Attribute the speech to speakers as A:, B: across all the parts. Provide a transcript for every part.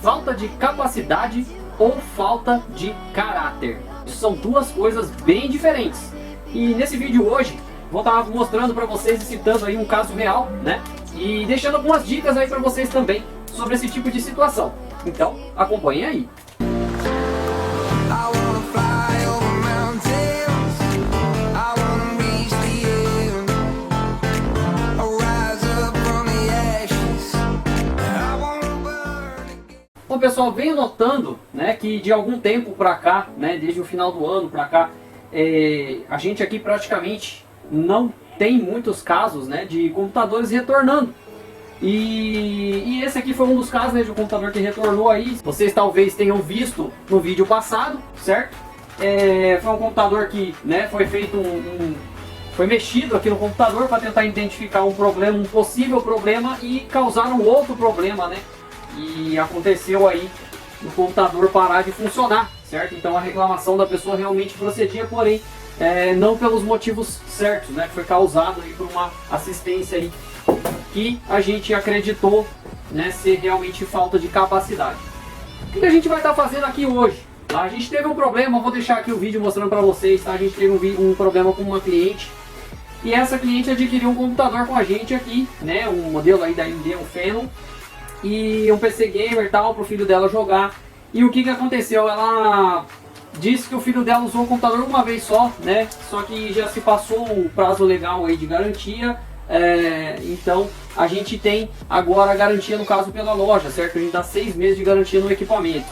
A: falta de capacidade ou falta de caráter. São duas coisas bem diferentes. E nesse vídeo hoje vou estar mostrando para vocês e citando aí um caso real, né? E deixando algumas dicas aí para vocês também sobre esse tipo de situação. Então, acompanhem aí. Bom, pessoal, venho notando, né, que de algum tempo para cá, né, desde o final do ano para cá, a gente aqui praticamente não tem muitos casos, né, de computadores retornando. E esse aqui foi um dos casos, né, de um computador que retornou aí. Vocês talvez tenham visto no vídeo passado, certo? Foi um computador que, né, foi feito foi mexido aqui no computador para tentar identificar um problema, um possível problema, e causar um outro problema, né? E aconteceu aí o computador parar de funcionar, certo? Então a reclamação da pessoa realmente procedia, porém não pelos motivos certos, né? Que foi causado aí por uma assistência aí que a gente acreditou, né, ser realmente falta de capacidade. O que a gente vai estar fazendo aqui hoje? Tá? A gente teve um problema, eu vou deixar aqui o vídeo mostrando para vocês, tá? A gente teve um problema com uma cliente, e essa cliente adquiriu um computador com a gente aqui, né? Um modelo aí da AMD, um Phenom, e um PC gamer tal, para o filho dela jogar. E o que aconteceu? Ela disse que o filho dela usou o computador uma vez só, né? Só que já se passou o prazo legal aí de garantia. Então a gente tem agora a garantia, no caso, pela loja, certo? A gente dá 6 meses de garantia no equipamento.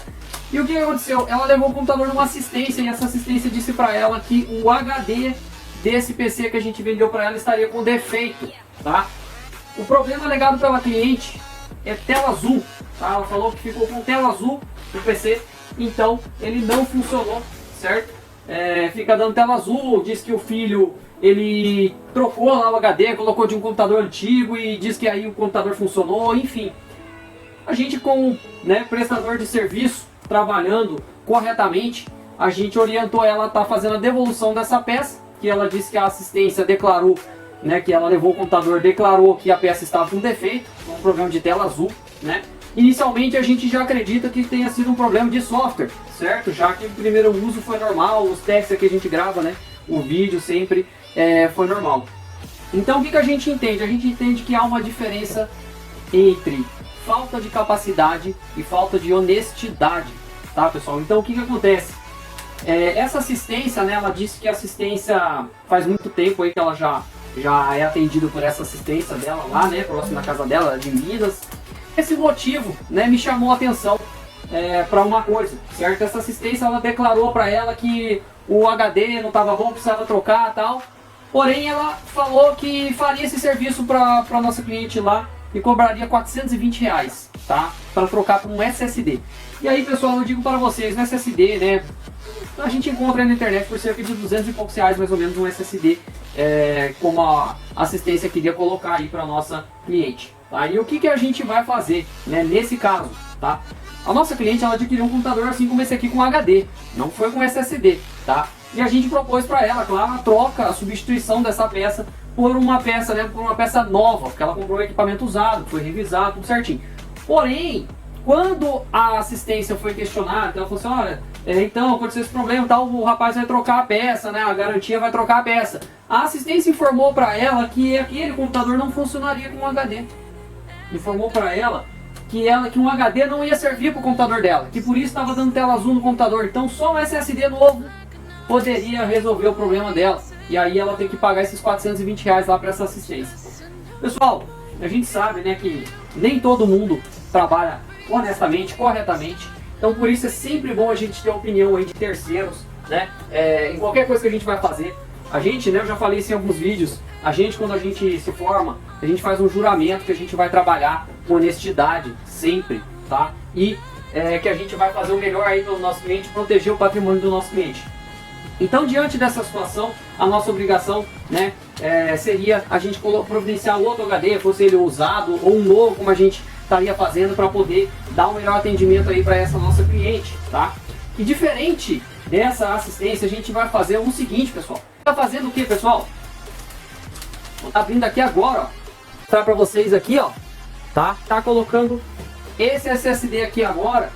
A: E o que aconteceu? Ela levou o computador numa assistência, e essa assistência disse para ela que o HD desse PC que a gente vendeu para ela estaria com defeito, tá? O problema alegado pela cliente é tela azul, tá? Ela falou que ficou com tela azul no PC, então ele não funcionou, certo? Fica dando tela azul, diz que o filho, ele trocou lá o HD, colocou de um computador antigo e diz que aí o computador funcionou, enfim. A gente, como, né, prestador de serviço, trabalhando corretamente, a gente orientou ela a estar fazendo a devolução dessa peça, que ela disse que a assistência declarou, né, que ela levou o computador, declarou que a peça estava com defeito, um problema de tela azul, né? Inicialmente a gente já acredita que tenha sido um problema de software, certo? Já que o primeiro uso foi normal, os testes que a gente grava, né, o vídeo sempre foi normal. Então o que a gente entende? A gente entende que há uma diferença entre falta de capacidade e falta de honestidade, tá, pessoal? Então o que acontece? Essa assistência, né, ela disse que a assistência faz muito tempo aí que ela já é atendida por essa assistência dela lá, né, próximo da casa dela, de Minas. Esse motivo, né, me chamou a atenção para uma coisa, certo? Essa assistência, ela declarou para ela que o HD não estava bom, precisava trocar, tal. Porém, ela falou que faria esse serviço para nossa cliente lá e cobraria R$420, tá? Para trocar por um SSD. E aí, pessoal, eu digo para vocês, no SSD, né, a gente encontra na internet por cerca de 200 e poucos reais, mais ou menos, um SSD, como a assistência queria colocar aí para nossa cliente. Tá? E o que a gente vai fazer, né, nesse caso, tá? A nossa cliente, ela adquiriu um computador assim como esse aqui, com HD, não foi com SSD, tá? E a gente propôs para ela, claro, a troca, a substituição dessa peça por uma peça, né, por uma peça nova, porque ela comprou um equipamento usado, foi revisado, tudo certinho. Porém, quando a assistência foi questionada, ela falou assim: olha, então aconteceu esse problema, tal, o rapaz vai trocar a peça, né, a garantia vai trocar a peça. A assistência informou para ela que aquele computador não funcionaria com um HD. Informou para ela que um HD não ia servir para o computador dela, que por isso estava dando tela azul no computador. Então só um SSD novo poderia resolver o problema dela. E aí ela tem que pagar esses R$420 lá para essa assistência. Pessoal, a gente sabe, né, que nem todo mundo trabalha honestamente, corretamente. Então por isso é sempre bom a gente ter a opinião aí de terceiros, né? Em qualquer coisa que a gente vai fazer. A gente, né, eu já falei isso em alguns vídeos, a gente, quando a gente se forma, a gente faz um juramento que a gente vai trabalhar com honestidade sempre, tá? E que a gente vai fazer o melhor aí pelo nosso cliente, proteger o patrimônio do nosso cliente. Então, diante dessa situação, a nossa obrigação, né, seria a gente providenciar outro HD, fosse ele usado ou um novo, como a gente estaria fazendo, para poder dar um melhor atendimento aí para essa nossa cliente, tá? E diferente dessa assistência, a gente vai fazer o seguinte, pessoal. Tá fazendo o que, pessoal? Vou estar abrindo aqui agora, ó, mostrar para vocês aqui, ó, tá? Tá colocando esse SSD aqui agora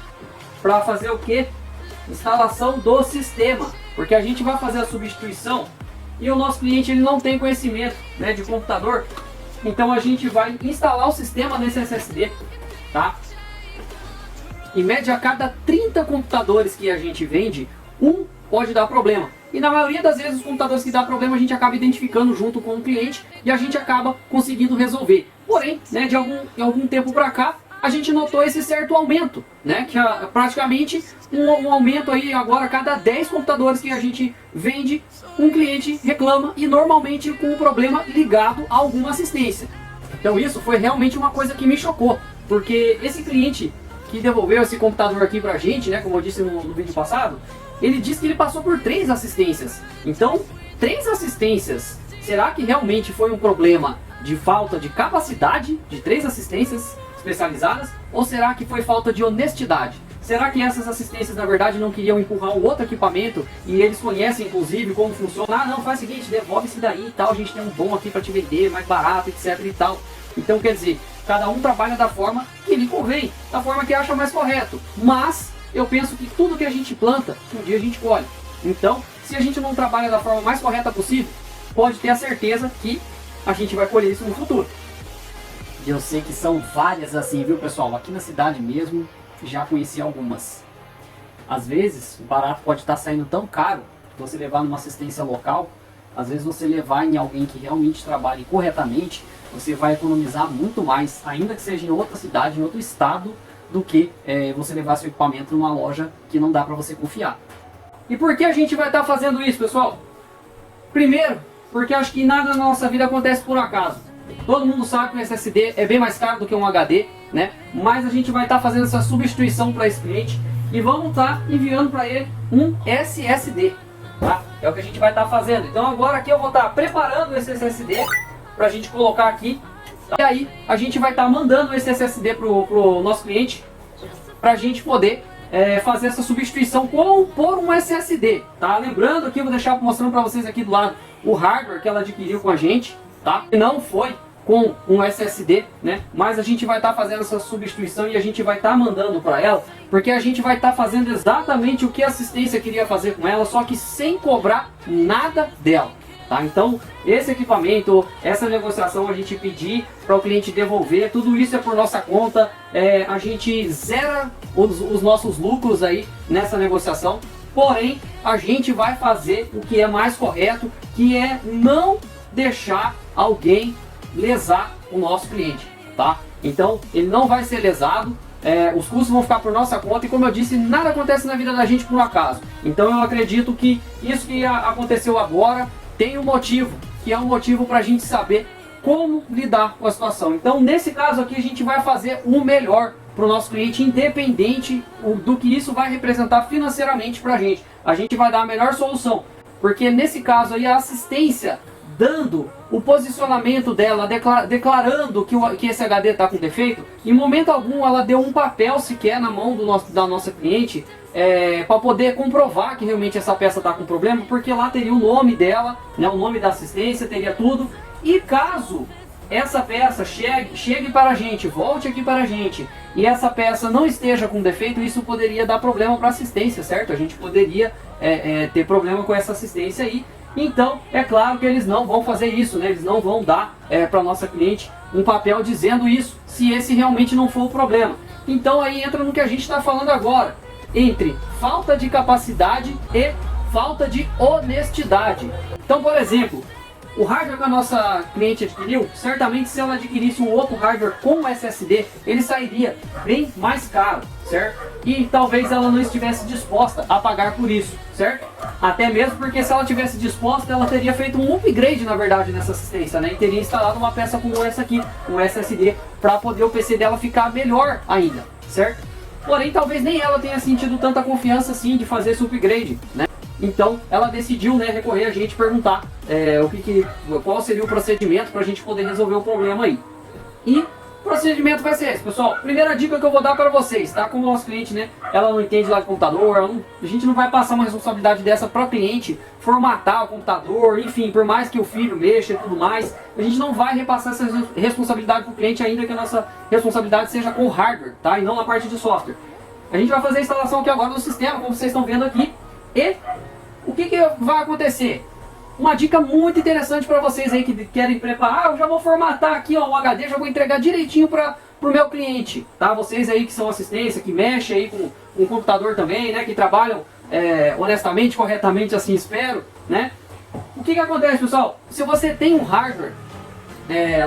A: para fazer o que? Instalação do sistema, porque a gente vai fazer a substituição e o nosso cliente ele não tem conhecimento, né, de computador, então a gente vai instalar o sistema nesse SSD, tá? Em média, a cada 30 computadores que a gente vende, um pode dar problema. E na maioria das vezes os computadores que dá problema a gente acaba identificando junto com o cliente e a gente acaba conseguindo resolver. Porém, né, de algum tempo para cá, a gente notou esse certo aumento, né, que praticamente um aumento aí agora a cada 10 computadores que a gente vende, um cliente reclama e normalmente com um problema ligado a alguma assistência. Então isso foi realmente uma coisa que me chocou, porque esse cliente que devolveu esse computador aqui pra gente, né, como eu disse no vídeo passado, ele disse que ele passou por 3 assistências. Então, 3 assistências, será que realmente foi um problema de falta de capacidade de 3 assistências especializadas? Ou será que foi falta de honestidade? Será que essas assistências na verdade não queriam empurrar um outro equipamento e eles conhecem inclusive como funciona? Ah não, faz o seguinte, devolve esse daí e tal, a gente tem um bom aqui para te vender, mais barato, etc e tal. Então quer dizer, cada um trabalha da forma que lhe convém, da forma que acha mais correto. Mas eu penso que tudo que a gente planta, um dia a gente colhe. Então, se a gente não trabalha da forma mais correta possível, pode ter a certeza que a gente vai colher isso no futuro. E eu sei que são várias assim, viu pessoal? Aqui na cidade mesmo, já conheci algumas. Às vezes, o barato pode estar saindo tão caro, você levar numa assistência local, às vezes você levar em alguém que realmente trabalhe corretamente, você vai economizar muito mais, ainda que seja em outra cidade, em outro estado, do que você levar seu equipamento numa loja que não dá para você confiar. E por que a gente vai estar fazendo isso, pessoal? Primeiro, porque acho que nada na nossa vida acontece por acaso. Todo mundo sabe que o SSD é bem mais caro do que um HD, né? Mas a gente vai estar fazendo essa substituição para esse cliente e vamos estar enviando para ele um SSD, tá? É o que a gente vai estar fazendo. Então agora aqui eu vou estar preparando esse SSD para a gente colocar aqui, tá? E aí a gente vai estar mandando esse SSD pro nosso cliente para a gente poder fazer essa substituição por um SSD, tá? Lembrando aqui, eu vou deixar mostrando para vocês aqui do lado o hardware que ela adquiriu com a gente, tá? E não foi com um SSD, né? Mas a gente vai estar fazendo essa substituição e a gente vai estar mandando para ela, porque a gente vai estar fazendo exatamente o que a assistência queria fazer com ela, só que sem cobrar nada dela, tá? Então, esse equipamento, essa negociação a gente pedir para o cliente devolver, tudo isso é por nossa conta, a gente zera os nossos lucros aí nessa negociação, porém, a gente vai fazer o que é mais correto, que é não deixar alguém lesar o nosso cliente, tá? Então ele não vai ser lesado, os custos vão ficar por nossa conta e como eu disse, nada acontece na vida da gente por um acaso. Então eu acredito que isso que aconteceu agora tem um motivo, que é um motivo para a gente saber como lidar com a situação. Então nesse caso aqui a gente vai fazer o melhor para o nosso cliente, independente do que isso vai representar financeiramente para a gente. A gente vai dar a melhor solução, porque nesse caso aí a assistência dando o posicionamento dela, declarando que esse HD está com defeito, em momento algum ela deu um papel sequer na mão da nossa cliente para poder comprovar que realmente essa peça está com problema, porque lá teria o nome dela, né, o nome da assistência, teria tudo, e caso essa peça chegue para a gente, volte aqui para a gente, e essa peça não esteja com defeito, isso poderia dar problema para a assistência, certo? A gente poderia ter problema com essa assistência aí. Então, é claro que eles não vão fazer isso, né? Eles não vão dar para a nossa cliente um papel dizendo isso, se esse realmente não for o problema. Então aí entra no que a gente está falando agora, entre falta de capacidade e falta de honestidade. Então, por exemplo, o hardware que a nossa cliente adquiriu, certamente se ela adquirisse um outro hardware com SSD, ele sairia bem mais caro, certo? E talvez ela não estivesse disposta a pagar por isso, certo? Até mesmo porque se ela tivesse disposta, ela teria feito um upgrade, na verdade, nessa assistência, né? E teria instalado uma peça como essa aqui, um SSD, para poder o PC dela ficar melhor ainda, certo? Porém, talvez nem ela tenha sentido tanta confiança assim de fazer esse upgrade, né? Então ela decidiu, né, recorrer a gente, perguntar qual seria o procedimento para a gente poder resolver o problema aí. E procedimento vai ser esse, pessoal. Primeira dica que eu vou dar para vocês, tá? Como o nosso cliente, né, ela não entende lá de computador, a gente não vai passar uma responsabilidade dessa para o cliente formatar o computador, enfim, por mais que o filho mexa e tudo mais, a gente não vai repassar essa responsabilidade para o cliente, ainda que a nossa responsabilidade seja com o hardware, tá? E não na parte de software. A gente vai fazer a instalação aqui agora do sistema, como vocês estão vendo aqui, e o que vai acontecer? Uma dica muito interessante para vocês aí que querem preparar, eu já vou formatar aqui ó, o HD, já vou entregar direitinho para o meu cliente, tá? Vocês aí que são assistência, que mexem aí com um computador também, né? Que trabalham honestamente, corretamente, assim espero, né? O que acontece, pessoal? Se você tem um hardware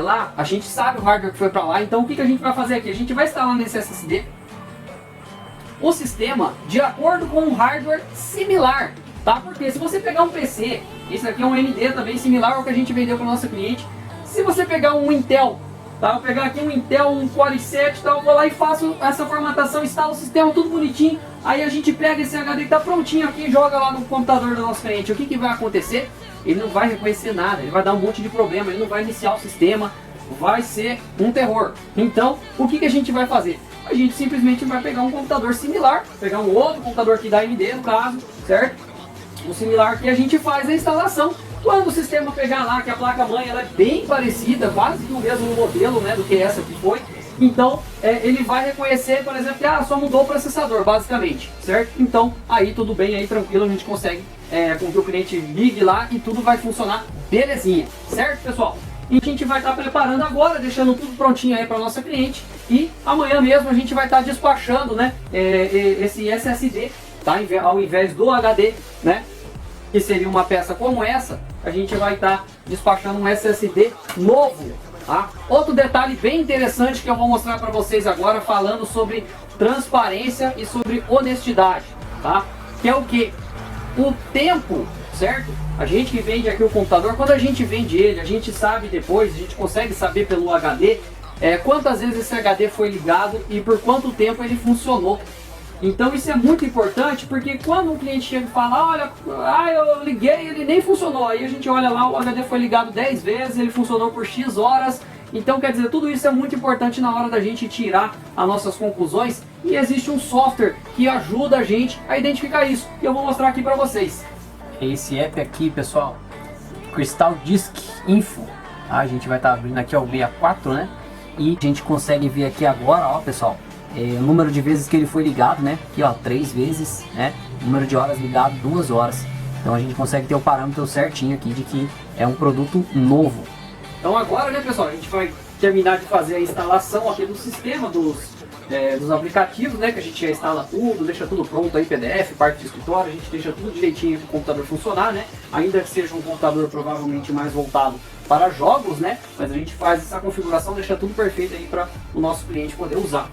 A: lá, a gente sabe o hardware que foi para lá, então o que a gente vai fazer aqui? A gente vai instalar nesse SSD o sistema de acordo com um hardware similar, tá? Porque se você pegar um PC, esse aqui é um AMD também similar ao que a gente vendeu para o nosso cliente. Se você pegar um Intel, tá? Vou pegar aqui um Intel, um Core i7, tá? Eu vou lá e faço essa formatação, instalo o sistema tudo bonitinho. Aí a gente pega esse HD que tá prontinho aqui e joga lá no computador do nosso cliente. O que vai acontecer? Ele não vai reconhecer nada, ele vai dar um monte de problema, ele não vai iniciar o sistema, vai ser um terror. Então, o que a gente vai fazer? A gente simplesmente vai pegar um computador similar, pegar um outro computador aqui da AMD no caso, certo? Um similar que a gente faz a instalação. Quando o sistema pegar lá que a placa-mãe ela é bem parecida, quase que o mesmo modelo, né, do que essa que foi, então ele vai reconhecer, por exemplo, que só mudou o processador, basicamente, certo? Então aí tudo bem, aí tranquilo, a gente consegue com que o cliente ligue lá e tudo vai funcionar belezinha, certo, pessoal? E a gente vai estar preparando agora, deixando tudo prontinho aí para nossa cliente, e amanhã mesmo a gente vai estar despachando, né, esse SSD, tá? Ao invés do HD, né, que seria uma peça como essa, a gente vai estar despachando um SSD novo, tá? Outro detalhe bem interessante que eu vou mostrar para vocês agora, falando sobre transparência e sobre honestidade, tá? Que é o que? O tempo, certo? A gente que vende aqui o computador, quando a gente vende ele, a gente sabe depois, a gente consegue saber pelo HD quantas vezes esse HD foi ligado e por quanto tempo ele funcionou. Então isso é muito importante, porque quando um cliente chega e fala, olha, eu liguei, ele nem funcionou, aí a gente olha lá, o HD foi ligado 10 vezes, ele funcionou por X horas, então quer dizer, tudo isso é muito importante na hora da gente tirar as nossas conclusões, e existe um software que ajuda a gente a identificar isso, e eu vou mostrar aqui para vocês. Esse app aqui, pessoal, Crystal Disk Info, tá? A gente vai estar abrindo aqui o 64, né, e a gente consegue ver aqui agora, ó pessoal, o número de vezes que ele foi ligado, né? Aqui ó, 3 vezes, né? Número de horas ligado, 2 horas. Então a gente consegue ter o parâmetro certinho aqui de que é um produto novo. Então agora, né, pessoal, a gente vai terminar de fazer a instalação aqui do sistema dos aplicativos, né? Que a gente já instala tudo, deixa tudo pronto aí, PDF, parte de escritório, a gente deixa tudo direitinho para o computador funcionar, né? Ainda que seja um computador provavelmente mais voltado para jogos, né? Mas a gente faz essa configuração, deixa tudo perfeito aí para o nosso cliente poder usar.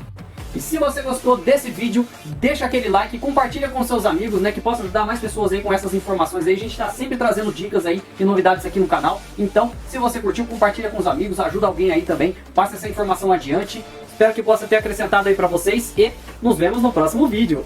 A: E se você gostou desse vídeo, deixa aquele like, compartilha com seus amigos, né, que possa ajudar mais pessoas aí com essas informações aí. A gente está sempre trazendo dicas aí e novidades aqui no canal. Então, se você curtiu, compartilha com os amigos, ajuda alguém aí também, passe essa informação adiante. Espero que possa ter acrescentado aí para vocês e nos vemos no próximo vídeo.